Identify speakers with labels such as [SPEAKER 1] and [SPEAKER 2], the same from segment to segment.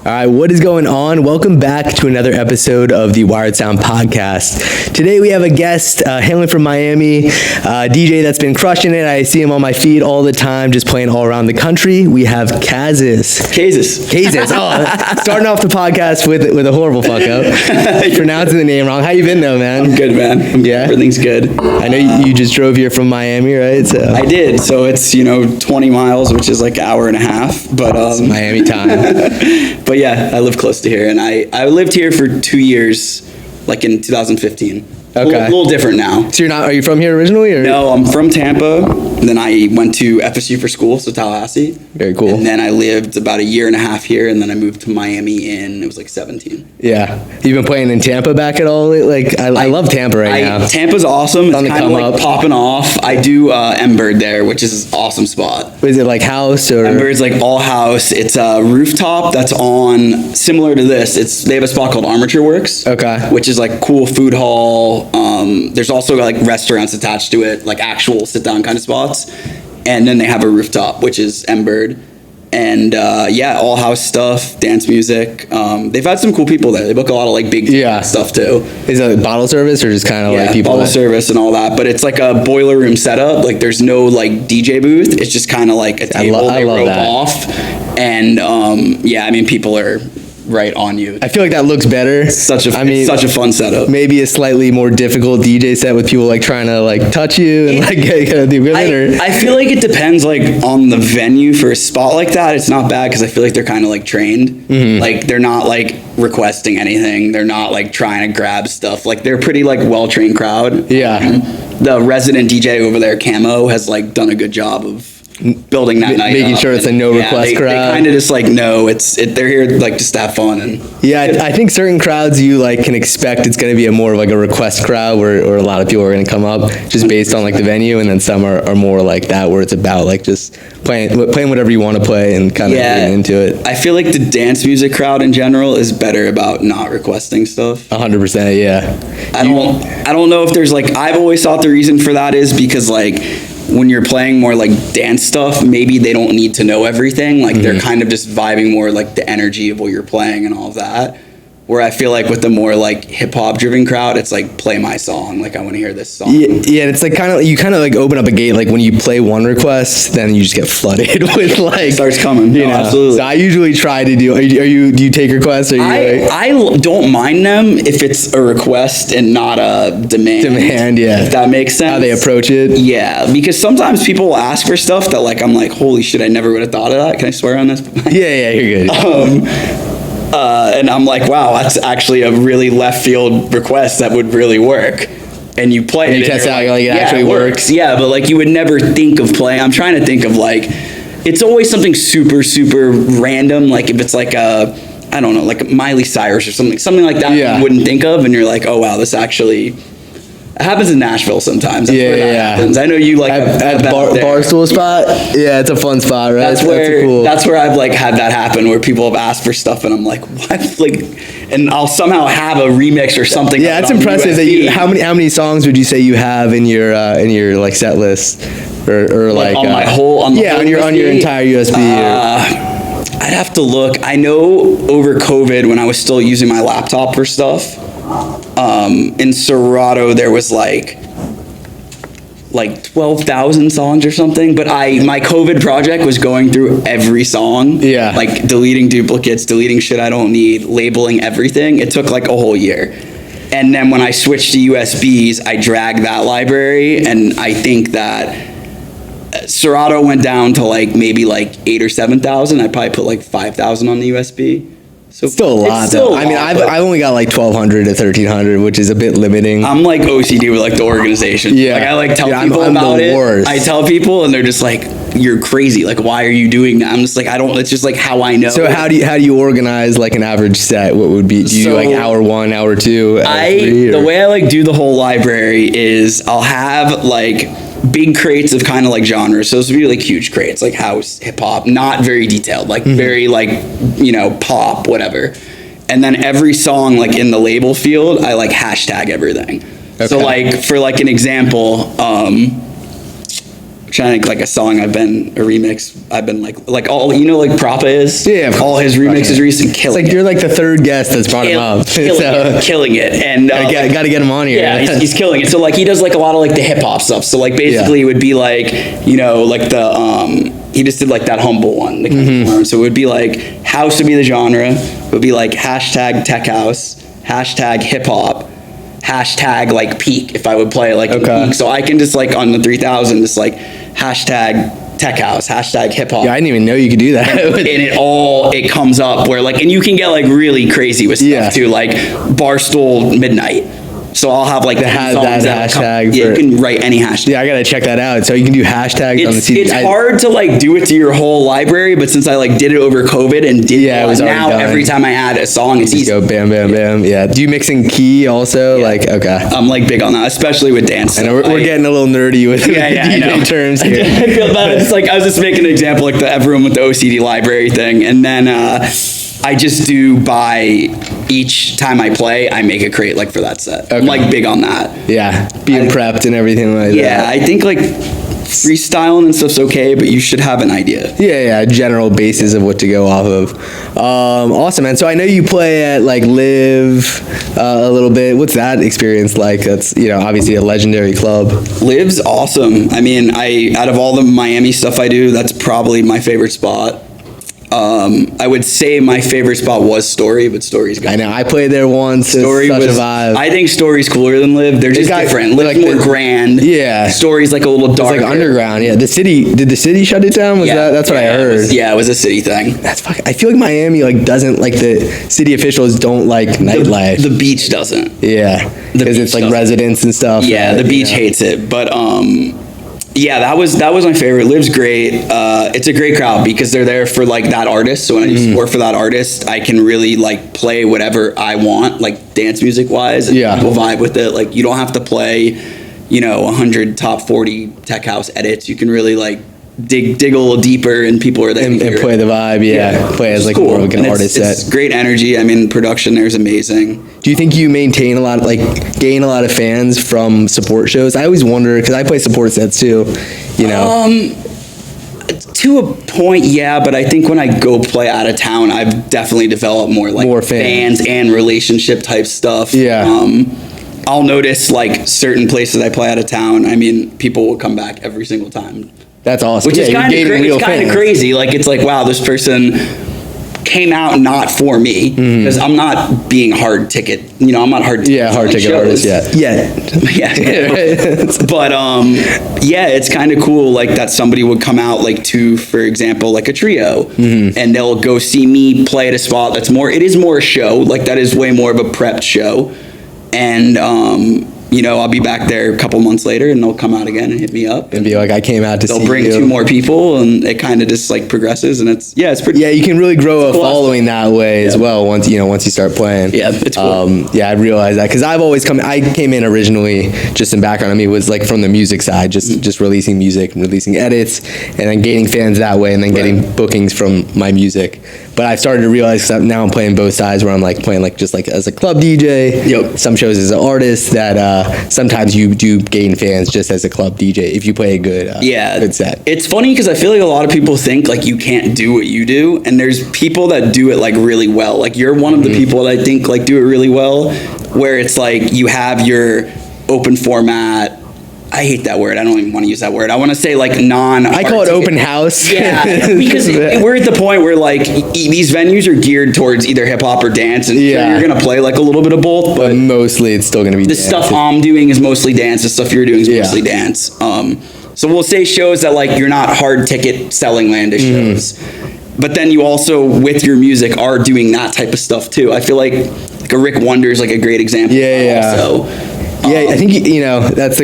[SPEAKER 1] All right, what is going on? Welcome back to another episode of the Wired Sound Podcast. Today we have a guest hailing from Miami, DJ that's been crushing it. I see him on my feed all the time, just playing all around the country. We have Cazes.
[SPEAKER 2] Cazes.
[SPEAKER 1] Oh, starting off the podcast with a horrible fuck up. Pronouncing the name wrong. How you been though, man?
[SPEAKER 2] I'm good, man.
[SPEAKER 1] Yeah?
[SPEAKER 2] Everything's good.
[SPEAKER 1] I know you just drove here from Miami, right? So
[SPEAKER 2] I did. So it's, 20 miles, which is like an hour and a half. But
[SPEAKER 1] it's Miami time.
[SPEAKER 2] But yeah, I live close to here, and I lived here for 2 years, like in 2015.
[SPEAKER 1] Okay.
[SPEAKER 2] A little different now.
[SPEAKER 1] So are you from here originally? Or?
[SPEAKER 2] No, I'm from Tampa. Then I went to FSU for school, so Tallahassee.
[SPEAKER 1] Very cool.
[SPEAKER 2] And then I lived about a year and a half here, and then I moved to Miami it was like 17.
[SPEAKER 1] Yeah. You been playing in Tampa back at all? I love Tampa now.
[SPEAKER 2] Tampa's awesome. It's
[SPEAKER 1] on the
[SPEAKER 2] kind of like popping off. I do M-Bird there, which is an awesome spot.
[SPEAKER 1] Is it like house or?
[SPEAKER 2] M-Bird's like all house. It's a rooftop that's on, similar to this. They have a spot called Armature Works.
[SPEAKER 1] Okay.
[SPEAKER 2] Which is like cool food hall. There's also like restaurants attached to it, like actual sit down kind of spots. And then they have a rooftop, which is M-Bird. And all house stuff, dance music. They've had some cool people there. They book a lot of like big stuff too.
[SPEAKER 1] Is it bottle service or just kind of like people?
[SPEAKER 2] Bottle service and all that. But it's like a boiler room setup. Like there's no like DJ booth. It's just kind of like a table they rope off. And people are right on you.
[SPEAKER 1] I feel like that looks better.
[SPEAKER 2] It's such a fun setup.
[SPEAKER 1] Maybe a slightly more difficult DJ set with people like trying to like touch you and like get the equipment.
[SPEAKER 2] I feel like it depends like on the venue. For a spot like that, it's not bad because I feel like they're kind of like trained. Mm-hmm. Like they're not like requesting anything. They're not like trying to grab stuff. Like they're pretty like well-trained crowd.
[SPEAKER 1] Yeah.
[SPEAKER 2] The resident DJ over there, Camo, has like done a good job of building that night,
[SPEAKER 1] making sure it's a no request crowd.
[SPEAKER 2] They kind of just like they're here like just to have fun. And
[SPEAKER 1] I think certain crowds you like can expect it's going to be a more of like a request crowd where a lot of people are going to come up just based on like the venue, and then some are more like that where it's about like just playing whatever you want to play and kind of getting into it.
[SPEAKER 2] I feel like the dance music crowd in general is better about not requesting stuff.
[SPEAKER 1] 100%, yeah.
[SPEAKER 2] I don't know if there's like, I've always thought the reason for that is because like when you're playing more like dance stuff, maybe they don't need to know everything. Like they're kind of just vibing more like the energy of what you're playing and all of that. Where I feel like with the more like hip hop driven crowd, it's like play my song. Like I want to hear this song.
[SPEAKER 1] Yeah, it's like you kind of like open up a gate. Like when you play one request, then you just get flooded with like
[SPEAKER 2] starts coming. You know, absolutely.
[SPEAKER 1] So I usually try to do. Do you take requests?
[SPEAKER 2] I don't mind them if it's a request and not a demand.
[SPEAKER 1] Yeah.
[SPEAKER 2] If that makes sense.
[SPEAKER 1] How they approach it.
[SPEAKER 2] Yeah, because sometimes people will ask for stuff that like I'm like, holy shit, I never would have thought of that. Can I swear on this?
[SPEAKER 1] Yeah, you're good.
[SPEAKER 2] And I'm like, wow, that's actually a really left field request that would really work. And you play it.
[SPEAKER 1] You test out, like it actually works.
[SPEAKER 2] Yeah, but like you would never think of playing. I'm trying to think of like, it's always something super, super random. Like if it's like I don't know, like Miley Cyrus or something like that you wouldn't think of. And you're like, oh wow, this actually... It happens in Nashville sometimes. That's where that happens. I know you like
[SPEAKER 1] at Barstool spot. Yeah, it's a fun spot, right?
[SPEAKER 2] That's where I've like had that happen, where people have asked for stuff, and I'm like, what? Like, and I'll somehow have a remix or something.
[SPEAKER 1] Yeah, it's impressive that you. How many songs would you say you have in your like set list, or like
[SPEAKER 2] on my whole on
[SPEAKER 1] your entire USB?
[SPEAKER 2] I'd have to look. I know over COVID when I was still using my laptop for stuff. In Serato there was like 12,000 songs or something, but my COVID project was going through every song, like deleting duplicates, deleting shit I don't need, labeling everything. It took like a whole year. And then when I switched to USBs, I dragged that library, and I think that Serato went down to like maybe like 8,000 or 7,000. I probably put like 5,000 on the USB. So
[SPEAKER 1] still a lot, though. I mean, I've only got like 1,200 to 1,300, which is a bit limiting.
[SPEAKER 2] I'm like OCD with like the organization. Yeah, like I like tell people about it. Worst. I tell people, and they're just like, "You're crazy! Like, why are you doing that?" I'm just like, I don't. It's just like how I know.
[SPEAKER 1] So how do you organize like an average set? What would be? Do you do like hour 1, hour 2?
[SPEAKER 2] The way I like do the whole library is I'll have like big crates of kind of like genres. So those would be like huge crates, like house, hip hop, not very detailed, like very like, pop, whatever. And then every song like in the label field, I like hashtag everything. Okay. So like for like an example, trying to think like a song a remix I've been like all, you know, like Propa is?
[SPEAKER 1] Yeah.
[SPEAKER 2] All his remixes recently killing
[SPEAKER 1] You're like the third guest that's brought him up.
[SPEAKER 2] Killing it. And
[SPEAKER 1] gotta get him on here.
[SPEAKER 2] Yeah, he's killing it. So like he does like a lot of like the hip hop stuff. So like basically it would be like, you know, like he just did like that Humble one. So it would be like house would be the genre. It would be like hashtag tech house, hashtag hip hop, hashtag like peak if I would play like peak. So I can just like on the 3000 just like hashtag tech house, hashtag hip hop.
[SPEAKER 1] Yeah, I didn't even know you could do that.
[SPEAKER 2] And it comes up where like, and you can get like really crazy with stuff too, like Barstool Midnight. So I'll have like that hashtag. You can write any hashtag.
[SPEAKER 1] Yeah, I gotta check that out. So you can do hashtags on the CD.
[SPEAKER 2] It's hard to like do it to your whole library, but since I like did it over COVID and
[SPEAKER 1] it was
[SPEAKER 2] now every time I add a song, it's easy.
[SPEAKER 1] Go bam, bam, bam. Yeah. Do you mix in key also? Yeah. Like, okay.
[SPEAKER 2] I'm like big on that, especially with dance.
[SPEAKER 1] I know we're getting a little nerdy with DJ terms here.
[SPEAKER 2] I feel bad. It's like I was just making an example, like everyone with the OCD library thing, and then I just do by each time I play, I make a crate like for that set. I'm like big on that.
[SPEAKER 1] Yeah, being prepped and everything like that.
[SPEAKER 2] Yeah, I think like freestyling and stuff's okay, but you should have an idea.
[SPEAKER 1] Yeah, general basis of what to go off of. Awesome, man. So I know you play at like Live a little bit. What's that experience like? That's, you know, obviously a legendary club.
[SPEAKER 2] Live's awesome. I mean, out of all the Miami stuff I do, that's probably my favorite spot. I would say my favorite spot was Story, but Story's good.
[SPEAKER 1] I know. I played there once.
[SPEAKER 2] Story
[SPEAKER 1] it's such
[SPEAKER 2] was
[SPEAKER 1] a vibe.
[SPEAKER 2] I think Story's cooler than Live. They're just different. Live's like more grand.
[SPEAKER 1] Yeah.
[SPEAKER 2] Story's like a little darker.
[SPEAKER 1] It's like underground. Yeah. Did the city shut it down? That's what I heard.
[SPEAKER 2] It was a city thing.
[SPEAKER 1] That's fucking. I feel like Miami like doesn't like the city officials don't like nightlife.
[SPEAKER 2] The beach doesn't.
[SPEAKER 1] Yeah. Because it's like residents and stuff.
[SPEAKER 2] Yeah. The beach hates it, but yeah, that was my favorite. Live's great. It's a great crowd because they're there for like that artist. So when I used to work for that artist, I can really like play whatever I want, like dance music wise. And people vibe with it. Like you don't have to play, you know, 100 top 40 tech house edits. You can really like dig a little deeper, and people are there
[SPEAKER 1] and play the vibe. Yeah. Play as like
[SPEAKER 2] cool.
[SPEAKER 1] more of an artist set.
[SPEAKER 2] It's great energy. I mean, production there is amazing.
[SPEAKER 1] Do you think you maintain a lot, like gain a lot of fans from support shows? I always wonder because I play support sets too, you know.
[SPEAKER 2] To a point, yeah, but I think when I go play out of town, I've definitely developed more fans and relationship type stuff.
[SPEAKER 1] Yeah.
[SPEAKER 2] I'll notice like certain places I play out of town. I mean, people will come back every single time.
[SPEAKER 1] That's awesome.
[SPEAKER 2] Which is kind of crazy. Like it's like, wow, this person came out not for me because I'm not being hard ticket. You know, I'm not hard.
[SPEAKER 1] Hard ticket artist. Yeah.
[SPEAKER 2] But it's kind of cool. Like that somebody would come out like to, for example, like a trio, and they'll go see me play at a spot that's more. It is more a show. Like that is way more of a prepped show, and you know, I'll be back there a couple months later, and they'll come out again and hit me up
[SPEAKER 1] and be like, "I came out to see you."
[SPEAKER 2] They'll bring 2 more people, and it kind of just like progresses, and it's pretty.
[SPEAKER 1] Yeah, you can really grow a following that way as well. Once you start playing.
[SPEAKER 2] Yeah, it's cool.
[SPEAKER 1] I realized that because I've always I came in originally just in background. I mean, it was like from the music side, just releasing music, and releasing edits, and then gaining fans that way, and then getting bookings from my music. But I've started to realize that now I'm playing both sides, where I'm like playing like just like as a club DJ. Some shows as an artist that sometimes you do gain fans just as a club DJ if you play a good set.
[SPEAKER 2] It's funny because I feel like a lot of people think like you can't do what you do, and there's people that do it like really well. Like you're one of the people that I think like do it really well, where it's like you have your open format. I hate that word. I don't even want to use that word. I want to say like
[SPEAKER 1] I call it open house.
[SPEAKER 2] Yeah, because we're at the point where like these venues are geared towards either hip hop or dance, and so you're gonna play like a little bit of both. But
[SPEAKER 1] mostly it's still gonna be
[SPEAKER 2] the stuff I'm doing is mostly dance. The stuff you're doing is mostly dance. So we'll say shows that like you're not hard ticket selling landish shows, but then you also with your music are doing that type of stuff too. I feel like a Rick Wonder is like a great example. Also.
[SPEAKER 1] I think that's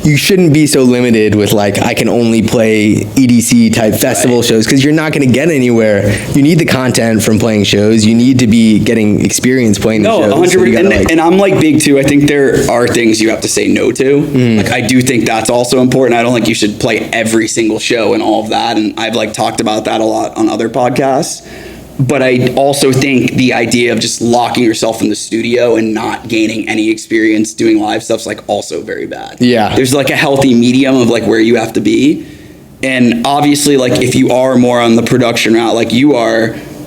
[SPEAKER 1] you shouldn't be so limited with like I can only play EDC type festival shows because you're not going to get anywhere. You need the content from playing shows. You need to be getting experience playing the shows.
[SPEAKER 2] 100%. And I'm like big too. I think there are things you have to say no to. Like I do think that's also important. I don't think you should play every single show and all of that. And I've like talked about that a lot on other podcasts. But I also think the idea of just locking yourself in the studio and not gaining any experience doing live stuff's like also very bad.
[SPEAKER 1] Yeah.
[SPEAKER 2] There's like a healthy medium of like where you have to be. And obviously, like, if you are more on the production route, like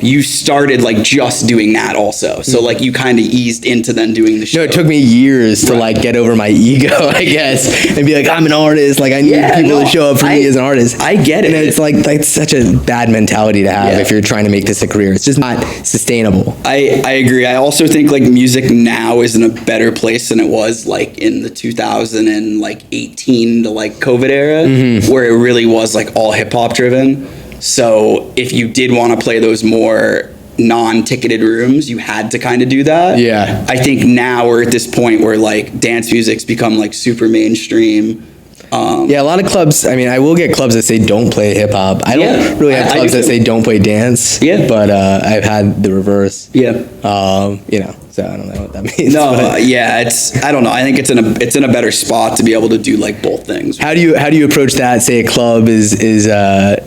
[SPEAKER 2] you started like just doing that also. So like you kind of eased into then doing the show.
[SPEAKER 1] No, it took me years to like get over my ego, I guess, and be like, I'm an artist. Like I need people to show up for me as an artist.
[SPEAKER 2] I get it.
[SPEAKER 1] And it's like such a bad mentality to have if you're trying to make this a career. It's just not sustainable.
[SPEAKER 2] I agree. I also think like music now is in a better place than it was like in the 2018 to like COVID era, where it really was like all hip hop driven. So if you did want to play those more non-ticketed rooms, you had to kind of do that.
[SPEAKER 1] Yeah.
[SPEAKER 2] I think now we're at this point where like dance music's become like super mainstream.
[SPEAKER 1] Yeah, a lot of clubs, I mean, I will get clubs that say don't play hip hop. I don't really have clubs that say don't play dance.
[SPEAKER 2] Yeah.
[SPEAKER 1] But I've had the reverse.
[SPEAKER 2] Yeah.
[SPEAKER 1] You know, so I don't know what that means.
[SPEAKER 2] No, I don't know. I think it's in a better spot to be able to do like both things.
[SPEAKER 1] How do you approach that? Say a club is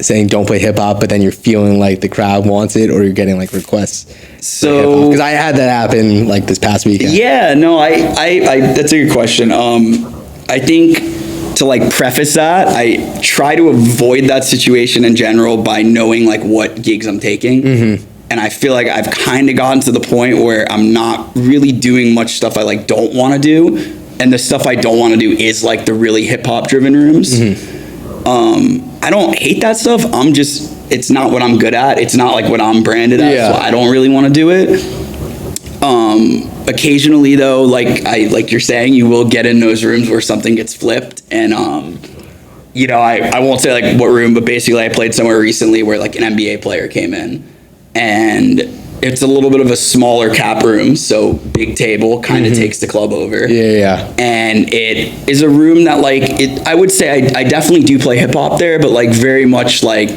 [SPEAKER 1] saying don't play hip hop, but then you're feeling like the crowd wants it, or you're getting like requests.
[SPEAKER 2] So
[SPEAKER 1] because I had that happen like this past weekend.
[SPEAKER 2] Yeah, no, I that's a good question. I think to like preface that, I try to avoid that situation in general by knowing like what gigs I'm taking. And I feel like I've kind of gotten to the point where I'm not really doing much stuff I like don't want to do. And the stuff I don't want to do is like the really hip hop driven rooms. I don't hate that stuff. It's not what I'm good at. It's not like what I'm branded at. So I don't really want to do it. Occasionally though, like you're saying, you will get in those rooms where something gets flipped. And, you know, I won't say like what room, but basically I played somewhere recently where like an NBA player came in. And it's a little bit of a smaller cap room, so big table kind of takes the club over.
[SPEAKER 1] Yeah.
[SPEAKER 2] And it is a room that I would say I definitely do play hip hop there, but like very much like,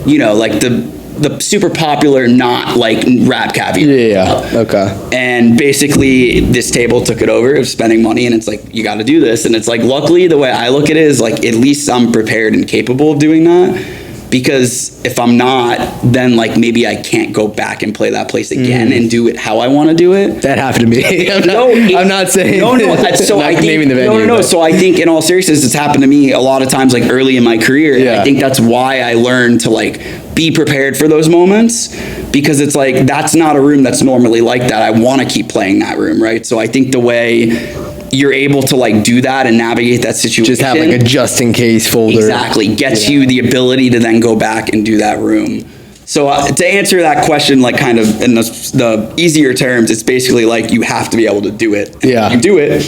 [SPEAKER 2] you know, like the super popular, not like rap caviar.
[SPEAKER 1] Yeah. Okay.
[SPEAKER 2] And basically this table took it over of spending money, and it's like, you got to do this. And it's like, luckily the way I look at it is like, at least I'm prepared and capable of doing that. Because if I'm not, then like maybe I can't go back and play that place again and do it how I want to do it.
[SPEAKER 1] That happened to me. I'm not saying.
[SPEAKER 2] No. So I think naming the venue. No. So I think in all seriousness, it's happened to me a lot of times, like early in my career. Yeah. And I think that's why I learned to like be prepared for those moments, because it's like, that's not a room that's normally like that. I want to keep playing that room, right? So I think the way you're able to like do that and navigate that situation,
[SPEAKER 1] just have like a just in case folder,
[SPEAKER 2] exactly gets you the ability to then go back and do that room. So to answer that question, like kind of in the easier terms, it's basically like you have to be able to do it. And if you do it,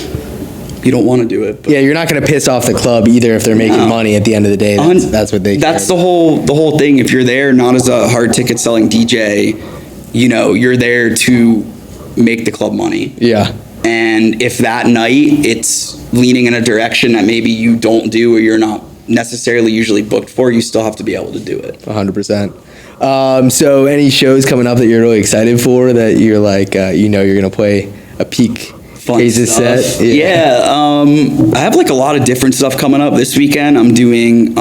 [SPEAKER 2] you don't want to do it. But
[SPEAKER 1] you're not going to piss off the club either if they're making money at the end of the day. That's what they.
[SPEAKER 2] That's the whole thing. If you're there not as a hard ticket selling DJ, you know, you're there to make the club money.
[SPEAKER 1] Yeah.
[SPEAKER 2] And if that night it's leaning in a direction that maybe you don't do, or you're not necessarily usually booked for, you still have to be able to do it.
[SPEAKER 1] 100%. So any shows coming up that you're really excited for, that you're like, you know, you're going to play a peak Cazes set?
[SPEAKER 2] I have like a lot of different stuff coming up this weekend. I'm doing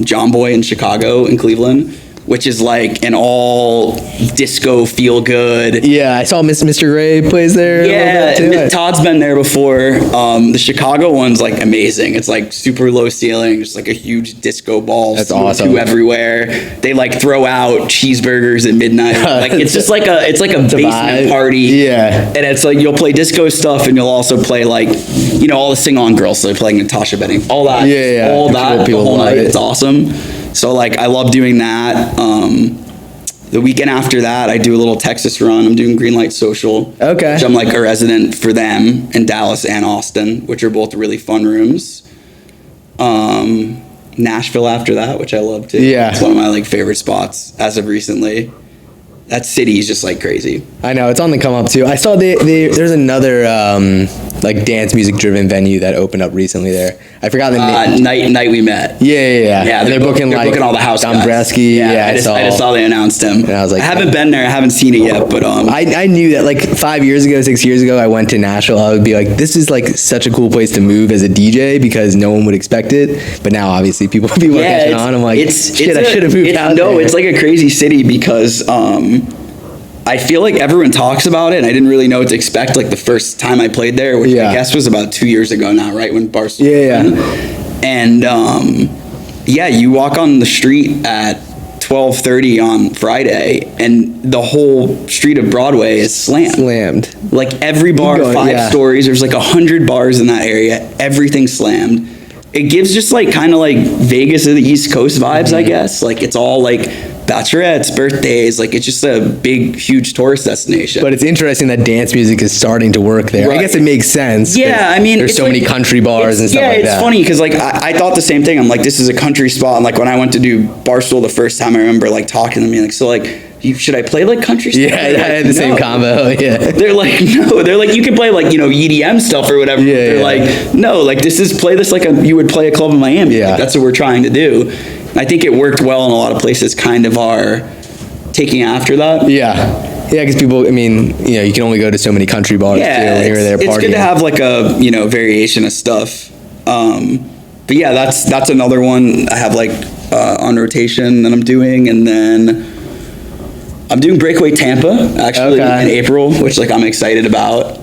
[SPEAKER 2] John Boy in Chicago and Cleveland, which is like an all disco feel good.
[SPEAKER 1] Yeah, I saw Mr. Gray plays there.
[SPEAKER 2] Yeah, Todd's been there before. The Chicago one's like amazing. It's like super low ceiling, just like a huge disco ball.
[SPEAKER 1] That's awesome.
[SPEAKER 2] To everywhere. They like throw out cheeseburgers at midnight. Like it's just like a basement party. Yeah. And it's like, you'll play disco stuff, and you'll also play like, you know, all the sing-on girls. So they're playing Natasha Benning, all that.
[SPEAKER 1] Yeah.
[SPEAKER 2] All that the whole night. It's awesome. So like, I love doing that. The weekend after that, I do a little Texas run. I'm doing Greenlight Social.
[SPEAKER 1] Okay.
[SPEAKER 2] Which I'm like a resident for them in Dallas and Austin, which are both really fun rooms. Nashville after that, which I love too.
[SPEAKER 1] Yeah.
[SPEAKER 2] It's one of my like favorite spots as of recently. That city is just like crazy.
[SPEAKER 1] I know, it's on the come up too. I saw there's another like dance music driven venue that opened up recently there. I forgot the name.
[SPEAKER 2] Night We Met.
[SPEAKER 1] Yeah.
[SPEAKER 2] They're booking all the house guys.
[SPEAKER 1] Dombreski.
[SPEAKER 2] I just saw they announced him.
[SPEAKER 1] And I was like,
[SPEAKER 2] I haven't been there. I haven't seen it yet, but
[SPEAKER 1] I knew that like 6 years ago, I went to Nashville. I would be like, this is like such a cool place to move as a DJ, because no one would expect it. But now obviously people are catching on. I'm like, I should have moved out there.
[SPEAKER 2] No, it's like a crazy city, because I feel like everyone talks about it, and I didn't really know what to expect like the first time I played there, which I guess was about 2 years ago now, right, when Barstool.
[SPEAKER 1] Yeah.
[SPEAKER 2] And yeah, you walk on the street at 12:30 on Friday, and the whole street of Broadway is slammed. Like every bar, 5 stories. There's like 100 bars in that area. Everything's slammed. It gives just like kind of like Vegas of the East Coast vibes, I guess. Like it's all like bachelorettes, birthdays, like it's just a big, huge tourist destination.
[SPEAKER 1] But it's interesting that dance music is starting to work there. Right. I guess it makes sense.
[SPEAKER 2] Yeah, I mean,
[SPEAKER 1] there's so many country bars and stuff like that.
[SPEAKER 2] Yeah, it's funny because like I thought the same thing. I'm like, this is a country spot. And like when I went to do Barstool the first time, I remember like talking to me like, so like, should I play like country stuff?
[SPEAKER 1] Yeah, I had the same combo. Yeah,
[SPEAKER 2] they're like, no, they're like, you can play like, you know, EDM stuff or whatever. Yeah, they're like, no, like play this like you would play a club in Miami. Yeah, like, that's what we're trying to do. I think it worked well in a lot of places. Kind of are taking after that.
[SPEAKER 1] Yeah, because people, I mean, you know, you can only go to so many country bars too when you're there partying.
[SPEAKER 2] It's good to have like a, you know, variation of stuff. But yeah, that's another one I have like on rotation that I'm doing, and then I'm doing Breakaway Tampa actually in April, which like I'm excited about.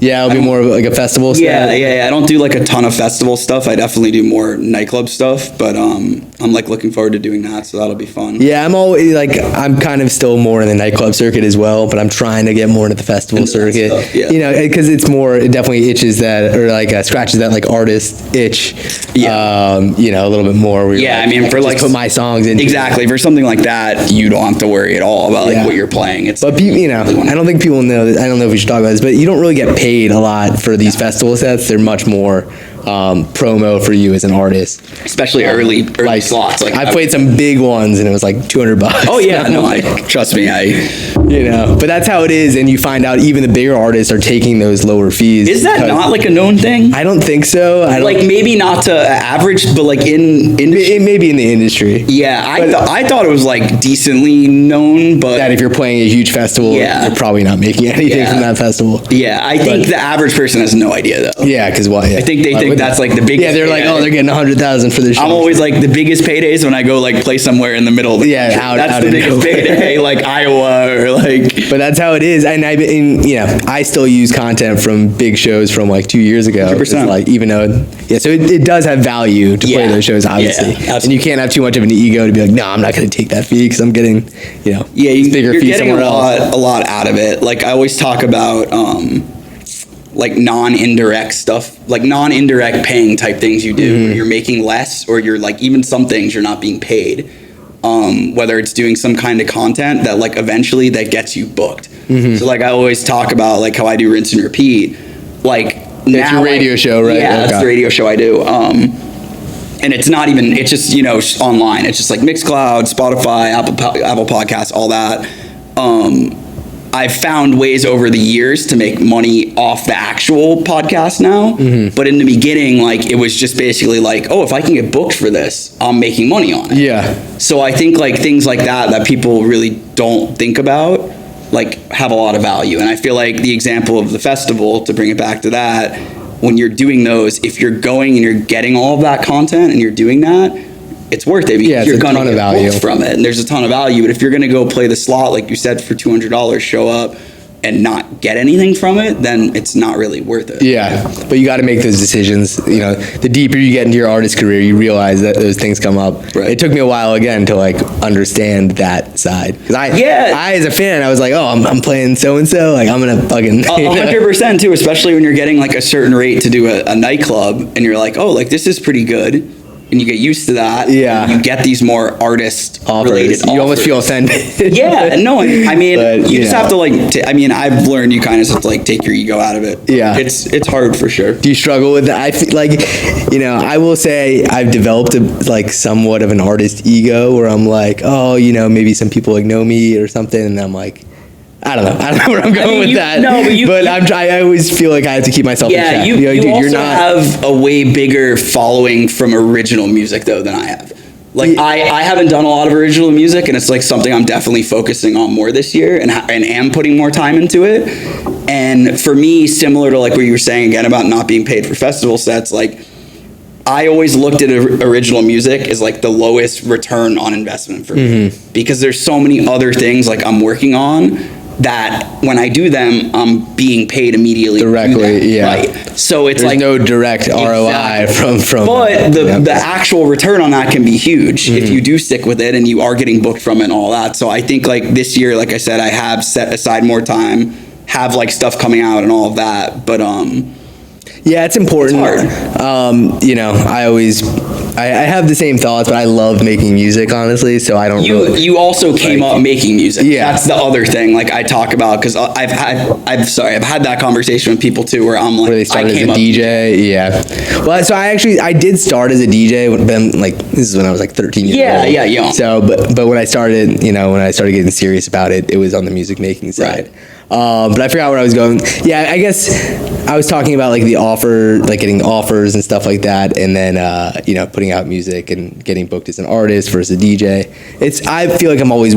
[SPEAKER 1] Yeah, it'll be more of like a festival stuff.
[SPEAKER 2] Yeah. I don't do like a ton of festival stuff. I definitely do more nightclub stuff, but I'm like looking forward to doing that, so that'll be fun.
[SPEAKER 1] Yeah, I'm always like, I'm kind of still more in the nightclub circuit as well, but I'm trying to get more into the festival circuit. Stuff, yeah. You know, because it's more, it definitely itches that, or like scratches that like artist itch. Yeah. You know, a little bit more.
[SPEAKER 2] Yeah, like, I mean, for like
[SPEAKER 1] put my songs in.
[SPEAKER 2] Exactly, for something like that, you don't have to worry at all about like what you're playing. It's
[SPEAKER 1] but you know, I don't think people know. I don't know if we should talk about this, but you don't really get paid a lot for these festival sets. They're much more promo for you as an artist,
[SPEAKER 2] especially early like, slots. Like
[SPEAKER 1] I played some big ones and it was like $200.
[SPEAKER 2] Oh yeah, no, trust me,
[SPEAKER 1] you know, but that's how it is, and you find out even the bigger artists are taking those lower fees.
[SPEAKER 2] Is that not like a known thing?
[SPEAKER 1] I don't think so.
[SPEAKER 2] Like maybe not to average, but like
[SPEAKER 1] maybe in the industry.
[SPEAKER 2] Yeah, I thought it was like decently known, but
[SPEAKER 1] that if you're playing a huge festival, you're probably not making anything from that festival.
[SPEAKER 2] Yeah, I think the average person has no idea though.
[SPEAKER 1] Yeah, because what? Yeah.
[SPEAKER 2] I think they think that's like the biggest.
[SPEAKER 1] Yeah, they're like, oh, they're getting 100,000 for this show.
[SPEAKER 2] I'm always like, the biggest paydays when I go like play somewhere in the middle of the country. That's the biggest payday, like Iowa or like.
[SPEAKER 1] But that's how it is, and I still use content from big shows from like 2 years ago.
[SPEAKER 2] 100%.
[SPEAKER 1] Like even though, so it does have value to play those shows, obviously. Yeah, and you can't have too much of an ego to be like, no, I'm not going to take that fee because I'm getting, bigger fee somewhere else.
[SPEAKER 2] A lot out of it. Like I always talk about. Like non-indirect stuff, like non-indirect paying type things you do, where you're making less, or you're like, even some things you're not being paid, whether it's doing some kind of content that like eventually that gets you booked. So like I always talk about like how I do rinse and repeat, like
[SPEAKER 1] it's your radio show, right?
[SPEAKER 2] Yeah, that's the radio show I do. And it's not even, it's just, online. It's just like Mixcloud, Spotify, Apple Podcasts, all that. I've found ways over the years to make money off the actual podcast now. But in the beginning, like it was just basically like, oh, if I can get booked for this, I'm making money on it.
[SPEAKER 1] Yeah.
[SPEAKER 2] So I think like things like that people really don't think about, like have a lot of value. And I feel like the example of the festival, to bring it back to that, when you're doing those, if you're going and you're getting all of that content and you're doing that, it's worth it because you're going to get booked from it, and there's a ton of value. But if you're going to go play the slot, like you said, for $200, show up and not get anything from it, then it's not really worth it.
[SPEAKER 1] Yeah, but you got to make those decisions. The deeper you get into your artist career, you realize that those things come up. Right. It took me a while again to like understand that side, because I as a fan, I was like, oh, I'm playing so and so, like I'm gonna fucking
[SPEAKER 2] 100% too, especially when you're getting like a certain rate to do a nightclub, and you're like, oh, like this is pretty good. And you get used to that. Yeah. You get these more artist-related offers.
[SPEAKER 1] You almost feel offended.
[SPEAKER 2] Yeah. No, I mean, but, you just have to like, I've learned you kind of have to like take your ego out of it.
[SPEAKER 1] Yeah.
[SPEAKER 2] It's hard for sure.
[SPEAKER 1] Do you struggle with that? I feel like, I will say I've developed somewhat of an artist ego where I'm like, oh, maybe some people like know me or something. And I'm like, I don't know where I'm going with that. No, but I always feel like I have to keep myself in check.
[SPEAKER 2] You also have a way bigger following from original music though than I have. Like I haven't done a lot of original music, and it's like something I'm definitely focusing on more this year, and am putting more time into it. And for me, similar to like what you were saying again about not being paid for festival sets, like I always looked at original music as like the lowest return on investment for me, because there's so many other things like I'm working on that when I do them, I'm being paid immediately
[SPEAKER 1] directly. Yeah,
[SPEAKER 2] right. So it's
[SPEAKER 1] there's
[SPEAKER 2] like
[SPEAKER 1] no direct ROI from.
[SPEAKER 2] But the actual return on that can be huge if you do stick with it and you are getting booked from it and all that. So I think like this year, like I said, I have set aside more time, have like stuff coming out and all of that. But
[SPEAKER 1] yeah, it's important.
[SPEAKER 2] It's hard.
[SPEAKER 1] You know, I have the same thoughts, but I love making music, honestly. So I don't.
[SPEAKER 2] You also came up making music.
[SPEAKER 1] Yeah,
[SPEAKER 2] that's the other thing. Like I talk about because I've had that conversation with people too, where I'm like,
[SPEAKER 1] where they started as a DJ. Yeah. Well, so I did start as a DJ. Then like this is when I was like 13 years old.
[SPEAKER 2] Yeah.
[SPEAKER 1] So, but when I started, when I started getting serious about it, it was on the music making side.
[SPEAKER 2] Right.
[SPEAKER 1] But I forgot where I was going. Yeah, I guess I was talking about like the offer, like getting offers and stuff like that, and then putting out music and getting booked as an artist versus a DJ. I feel like I'm always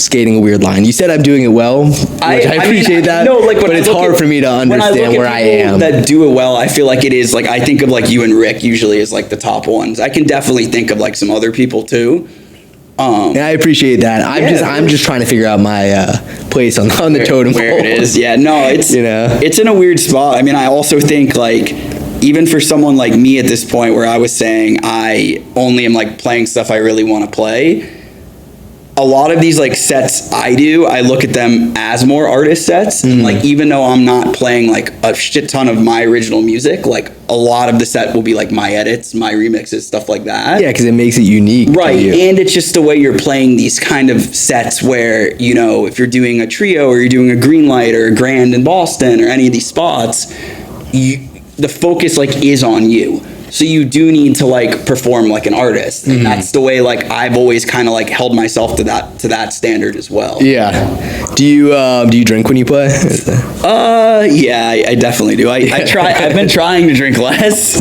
[SPEAKER 1] skating a weird line. You said I'm doing it well, which I appreciate that.
[SPEAKER 2] No, like,
[SPEAKER 1] but it's hard for me to understand where I am.
[SPEAKER 2] That do it well, I feel like it is like I think of like you and Rick usually as like the top ones. I can definitely think of like some other people too.
[SPEAKER 1] And I appreciate that. I'm just trying to figure out my place on the totem pole.
[SPEAKER 2] Where it is. Yeah, no, it's it's in a weird spot. I mean, I also think like even for someone like me at this point where I was saying I only am like playing stuff I really want to play, a lot of these like sets I look at them as more artist sets. And like even though I'm not playing like a shit ton of my original music, like a lot of the set will be like my edits, my remixes, stuff like that.
[SPEAKER 1] Yeah, because it makes it unique.
[SPEAKER 2] Right, and it's just the way you're playing these kind of sets where, if you're doing a trio or you're doing a green light or a grand in Boston or any of these spots, the focus like is on you. So you do need to like perform like an artist. And that's the way like I've always kind of like held myself to that standard as well.
[SPEAKER 1] Yeah. Do you drink when you play?
[SPEAKER 2] Yeah, I definitely do. I've been trying to drink less.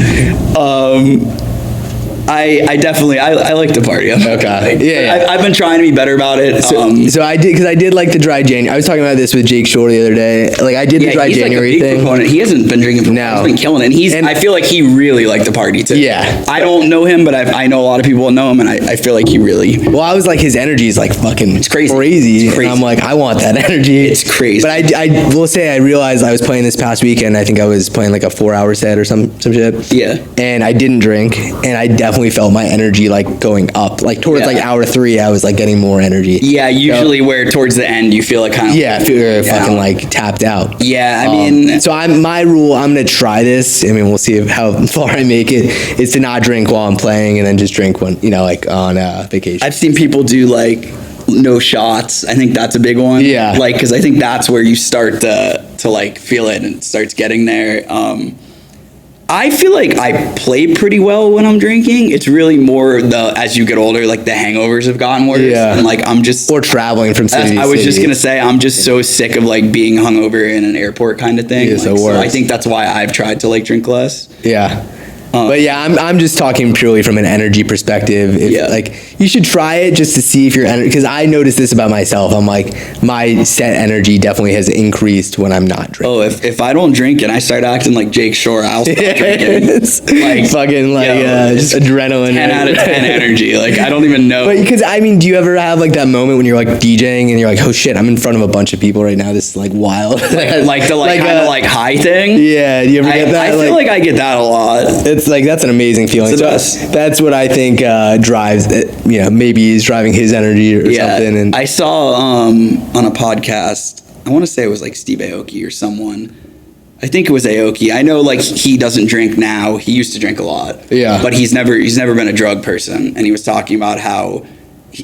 [SPEAKER 2] I definitely like to party.
[SPEAKER 1] Okay. Yeah.
[SPEAKER 2] I've been trying to be better about it.
[SPEAKER 1] So I did, because I did like the dry January. I was talking about this with Jake Shore the other day. Like I did the dry January thing.
[SPEAKER 2] Proponent. He hasn't been drinking for he's been killing it. And I feel like he really liked to party too.
[SPEAKER 1] Yeah.
[SPEAKER 2] I don't know him, but I know a lot of people know him, and I feel like he really.
[SPEAKER 1] Well, I was like, his energy is like fucking.
[SPEAKER 2] It's crazy.
[SPEAKER 1] It's crazy. And I'm like, I want that energy.
[SPEAKER 2] It's crazy.
[SPEAKER 1] But I will say I realized I was playing this past weekend. I think I was playing like a 4-hour set or some shit.
[SPEAKER 2] Yeah.
[SPEAKER 1] And I didn't drink, and I definitely felt my energy like going up, like towards like hour 3 I was like getting more energy.
[SPEAKER 2] Yeah, usually where towards the end you feel like kind of
[SPEAKER 1] I feel fucking like tapped out.
[SPEAKER 2] Yeah, I mean,
[SPEAKER 1] so my rule, I'm gonna try this. I mean, we'll see how far I make it, is to not drink while I'm playing and then just drink when like on vacation.
[SPEAKER 2] I've seen people do like no shots. I think that's a big one.
[SPEAKER 1] Yeah,
[SPEAKER 2] like because I think that's where you start to like feel it and it starts getting there. I feel like I play pretty well when I'm drinking. It's really more as you get older, like the hangovers have gotten worse.
[SPEAKER 1] Yeah.
[SPEAKER 2] And like I'm just.
[SPEAKER 1] Or traveling from city to city.
[SPEAKER 2] I was just going to say, I'm just so sick of like being hungover in an airport kind of thing.
[SPEAKER 1] It's
[SPEAKER 2] like,
[SPEAKER 1] the worst.
[SPEAKER 2] So I think that's why I've tried to like drink less.
[SPEAKER 1] Yeah. But yeah, I'm just talking purely from an energy perspective. Like you should try it just to see if your energy, because I noticed this about myself. I'm like, my set energy definitely has increased when I'm not drinking.
[SPEAKER 2] Oh, if I don't drink and I start acting like Jake Shore, I'll stop drinking.
[SPEAKER 1] Like fucking like just adrenaline.
[SPEAKER 2] 10 out of 10 energy. Like I don't even know.
[SPEAKER 1] But because I mean, do you ever have like that moment when you're like DJing and you're like, oh shit, I'm in front of a bunch of people right now. This is like wild.
[SPEAKER 2] like the kind of like high thing.
[SPEAKER 1] Yeah. Do you ever get that?
[SPEAKER 2] I feel like I get that a lot.
[SPEAKER 1] It's like, that's an amazing feeling. So that's what I think drives it, maybe he's driving his energy or something. And
[SPEAKER 2] I saw on a podcast, I want to say it was like Steve Aoki or someone. I think it was Aoki. I know like he doesn't drink now. He used to drink a lot.
[SPEAKER 1] Yeah.
[SPEAKER 2] But he's never been a drug person, and he was talking about how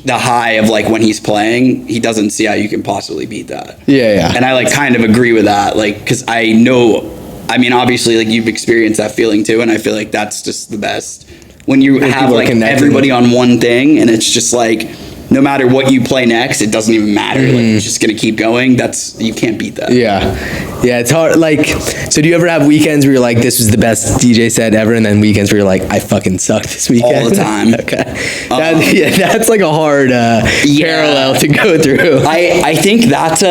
[SPEAKER 2] the high of like when he's playing, he doesn't see how you can possibly beat that.
[SPEAKER 1] Yeah.
[SPEAKER 2] And I like kind of agree with that, like because I know. I mean, obviously, like you've experienced that feeling too, and I feel like that's just the best when you have like everybody on one thing, and it's just like no matter what you play next, it doesn't even matter. Like it's just gonna keep going. You can't beat that.
[SPEAKER 1] Yeah, it's hard. Like, so do you ever have weekends where you're like, this was the best DJ set ever, and then weekends where you're like, I fucking sucked this weekend?
[SPEAKER 2] All the time.
[SPEAKER 1] Okay. That's like a hard parallel to go through.
[SPEAKER 2] I think that's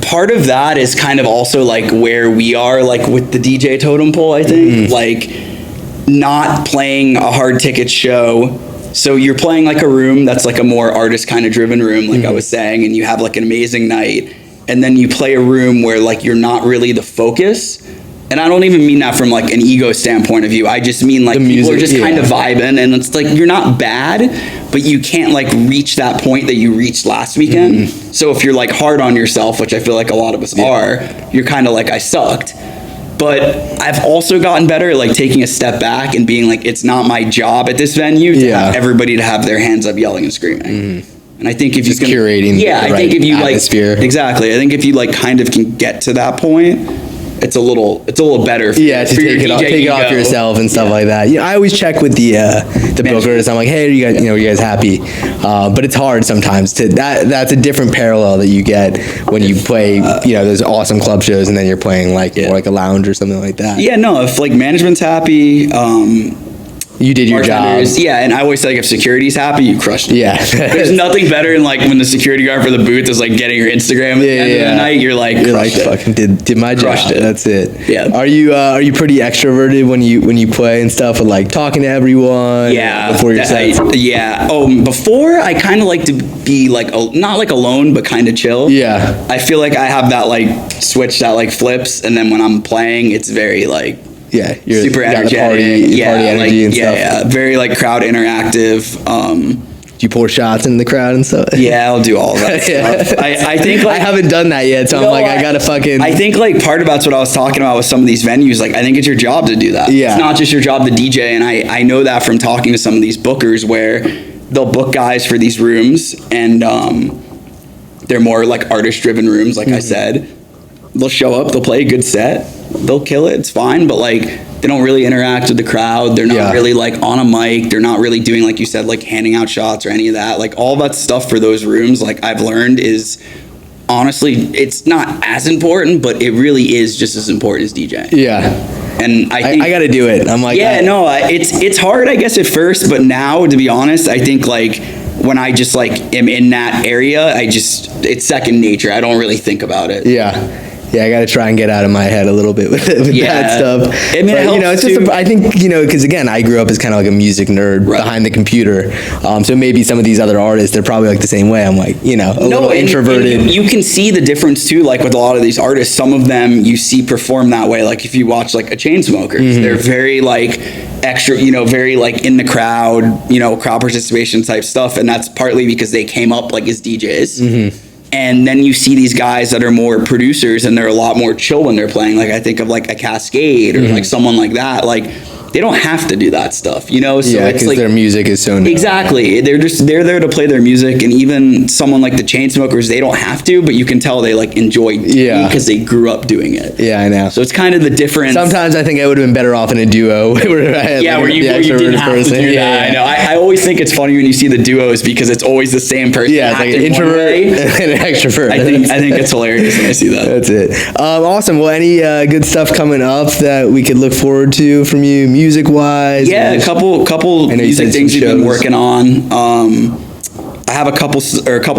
[SPEAKER 2] part of that is kind of also like where we are like with the DJ totem pole. I think like not playing a hard ticket show So you're playing like a room that's like a more artist kind of driven room, like I was saying, and you have like an amazing night, and then you play a room where like you're not really the focus. And I don't even mean that from like an ego standpoint of view. I just mean like people are just kind of vibing, and it's like you're not bad, but you can't like reach that point that you reached last weekend. So if you're like hard on yourself, which I feel like a lot of us are, you're kind of like, I sucked. But I've also gotten better at like taking a step back and being like, it's not my job at this venue to have everybody to have their hands up yelling and screaming. And I think if you can
[SPEAKER 1] curating,
[SPEAKER 2] I think if you
[SPEAKER 1] atmosphere.
[SPEAKER 2] like exactly, I think if you like kind of can get to that point, it's a little better for,
[SPEAKER 1] to take it off yourself and stuff like that. I always check with the bookers. I'm like, hey, are you guys happy? But it's hard sometimes to that's a different parallel that you get when you play those awesome club shows, and then you're playing like more like a lounge or something like that.
[SPEAKER 2] If like management's happy,
[SPEAKER 1] you did your job.
[SPEAKER 2] Yeah, and I always say, like, if security's happy, you crushed it.
[SPEAKER 1] Yeah.
[SPEAKER 2] There's nothing better than like when the security guard for the booth is like getting your Instagram at the end of the night. You're like,
[SPEAKER 1] fucking did my job.
[SPEAKER 2] Crushed it.
[SPEAKER 1] That's it.
[SPEAKER 2] Yeah.
[SPEAKER 1] Are you pretty extroverted when you play and stuff, with like talking to everyone?
[SPEAKER 2] Yeah.
[SPEAKER 1] Before your sets?
[SPEAKER 2] Before I kind of like to be like not like alone, but kind of chill.
[SPEAKER 1] Yeah.
[SPEAKER 2] I feel like I have that like switch that like flips, and then when I'm playing, it's very like.
[SPEAKER 1] Yeah,
[SPEAKER 2] you're super energetic.
[SPEAKER 1] Party energy and stuff.
[SPEAKER 2] Yeah, very like crowd interactive.
[SPEAKER 1] Do you pour shots in the crowd and stuff?
[SPEAKER 2] Yeah, I'll do all of that stuff. I think like,
[SPEAKER 1] I haven't done that yet, so I'm like, I gotta fucking.
[SPEAKER 2] I think like part of that's what I was talking about with some of these venues. Like, I think it's your job to do that.
[SPEAKER 1] Yeah.
[SPEAKER 2] It's not just your job to DJ, and I know that from talking to some of these bookers where they'll book guys for these rooms, and they're more like artist-driven rooms, like I said. They'll show up, they'll play a good set, they'll kill it, it's fine, but like they don't really interact with the crowd. They're not really like on a mic. They're not really doing, like you said, like handing out shots or any of that. Like all that stuff for those rooms, like I've learned is honestly, it's not as important, but it really is just as important as DJing.
[SPEAKER 1] Yeah.
[SPEAKER 2] And I think
[SPEAKER 1] I got to do it. I'm like,
[SPEAKER 2] it's hard, I guess, at first, but now, to be honest, I think like when I just like am in that area, it's second nature. I don't really think about it.
[SPEAKER 1] Yeah. Yeah, I got to try and get out of my head a little bit with that stuff.
[SPEAKER 2] I mean,
[SPEAKER 1] but, it's just, I think, because again, I grew up as kind of like a music nerd behind the computer. So maybe some of these other artists, they're probably like the same way. I'm like, a little introverted.
[SPEAKER 2] And you can see the difference too, like with a lot of these artists, some of them you see perform that way. Like if you watch like a Chainsmokers, they're very like extra, very like in the crowd, crowd participation type stuff. And that's partly because they came up like as DJs. And then you see these guys that are more producers, and they're a lot more chill when they're playing. Like I think of like a Cascade or like someone like that. Like they don't have to do that stuff, So it's like
[SPEAKER 1] their music is so new.
[SPEAKER 2] Exactly. They're there to play their music, and even someone like the Chainsmokers, they don't have to, but you can tell they like enjoy because they grew up doing it.
[SPEAKER 1] Yeah, I know.
[SPEAKER 2] So it's kind of the difference.
[SPEAKER 1] Sometimes I think I would have been better off in a duo where I had
[SPEAKER 2] where you didn't have to do that. I know. I always think it's funny when you see the duos because it's always the same person.
[SPEAKER 1] Yeah, it's like an introvert and an extrovert.
[SPEAKER 2] I think it's hilarious when I see that.
[SPEAKER 1] That's it. Awesome. Well, any good stuff coming up that we could look forward to from you, music wise?
[SPEAKER 2] Yeah, a couple music things you've been working on. I have a couple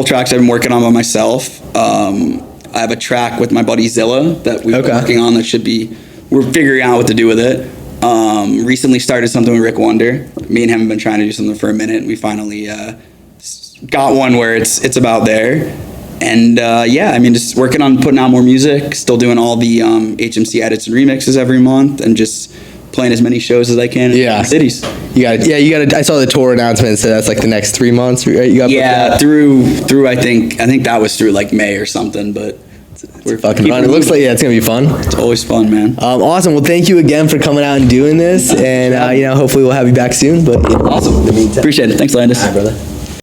[SPEAKER 2] tracks I've been working on by myself. I have a track with my buddy Zilla that we've been working on we're figuring out what to do with it. Recently started something with Rick Wonder. Me and him have been trying to do something for a minute, and we finally got one where it's about there. And just working on putting out more music, still doing all the HMC edits and remixes every month, and just playing as many shows as I can in cities. You got it. I saw the tour announcement, so that's like the next 3 months, right? You got through I think that was through like May or something, but we're fucking fun.
[SPEAKER 1] It looks like it's gonna be fun.
[SPEAKER 2] It's always fun, man.
[SPEAKER 1] Awesome. Well, thank you again for coming out and doing this, and hopefully we'll have you back soon. But
[SPEAKER 2] awesome. Appreciate it. Thanks, Landis.
[SPEAKER 1] All right, brother.